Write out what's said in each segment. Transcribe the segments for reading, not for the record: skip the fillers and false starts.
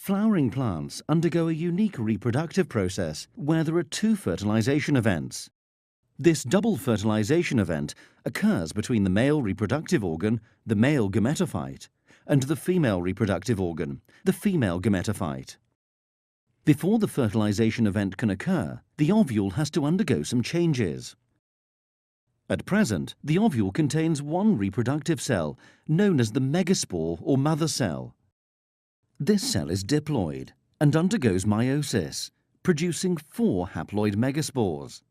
Flowering plants undergo a unique reproductive process where there are two fertilization events. This double fertilization event occurs between the male reproductive organ, the male gametophyte, and the female reproductive organ, the female gametophyte. Before the fertilization event can occur, the ovule has to undergo some changes. At present, the ovule contains one reproductive cell, known as the megaspore or mother cell. This cell is diploid and undergoes meiosis, producing 4 haploid megaspores.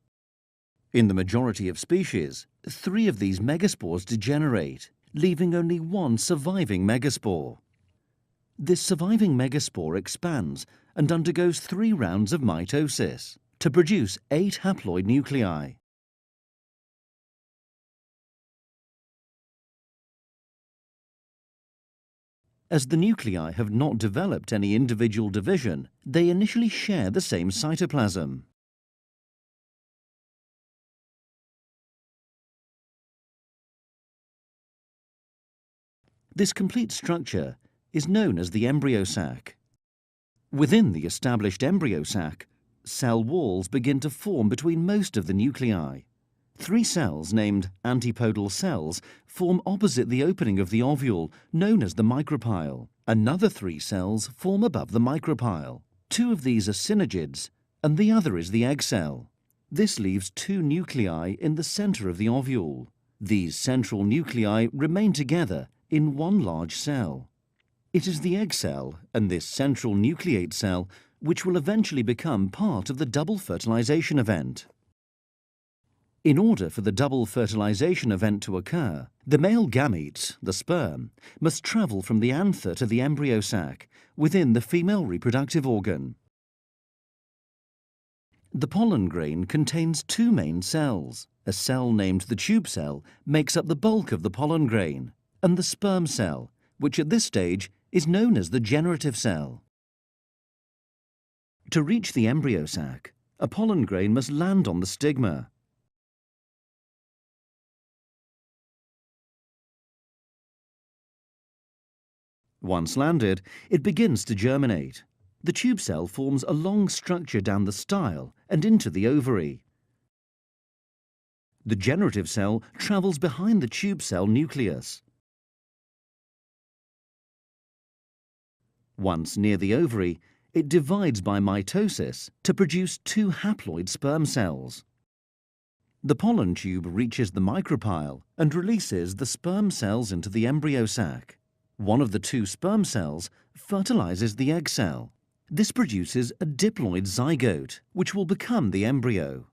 In the majority of species, 3 of these megaspores degenerate, leaving only one surviving megaspore. This surviving megaspore expands and undergoes 3 rounds of mitosis to produce 8 haploid nuclei. As the nuclei have not developed any individual division, they initially share the same cytoplasm. This complete structure is known as the embryo sac. Within the established embryo sac, cell walls begin to form between most of the nuclei. 3 cells named antipodal cells form opposite the opening of the ovule, known as the micropyle. Another 3 cells form above the micropyle. 2 of these are synergids, and the other is the egg cell. This leaves 2 nuclei in the center of the ovule. These central nuclei remain together in one large cell. It is the egg cell and this central nucleate cell which will eventually become part of the double fertilization event. In order for the double fertilization event to occur, the male gamete, the sperm, must travel from the anther to the embryo sac within the female reproductive organ. The pollen grain contains 2 main cells. A cell named the tube cell makes up the bulk of the pollen grain, and the sperm cell, which at this stage is known as the generative cell. To reach the embryo sac, a pollen grain must land on the stigma. Once landed, it begins to germinate. The tube cell forms a long structure down the style and into the ovary. The generative cell travels behind the tube cell nucleus. Once near the ovary, it divides by mitosis to produce 2 haploid sperm cells. The pollen tube reaches the micropyle and releases the sperm cells into the embryo sac. One of the 2 sperm cells fertilizes the egg cell. This produces a diploid zygote, which will become the embryo.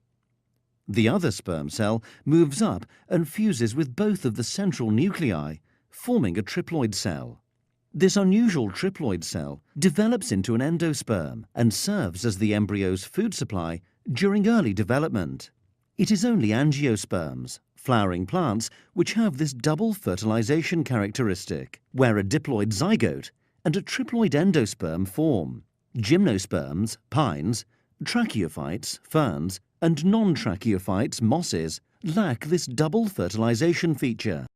The other sperm cell moves up and fuses with both of the central nuclei, forming a triploid cell. This unusual triploid cell develops into an endosperm and serves as the embryo's food supply during early development. It is only angiosperms, flowering plants, which have this double fertilization characteristic, where a diploid zygote and a triploid endosperm form. Gymnosperms, pines, tracheophytes, ferns, and non-tracheophytes, mosses, lack this double fertilization feature.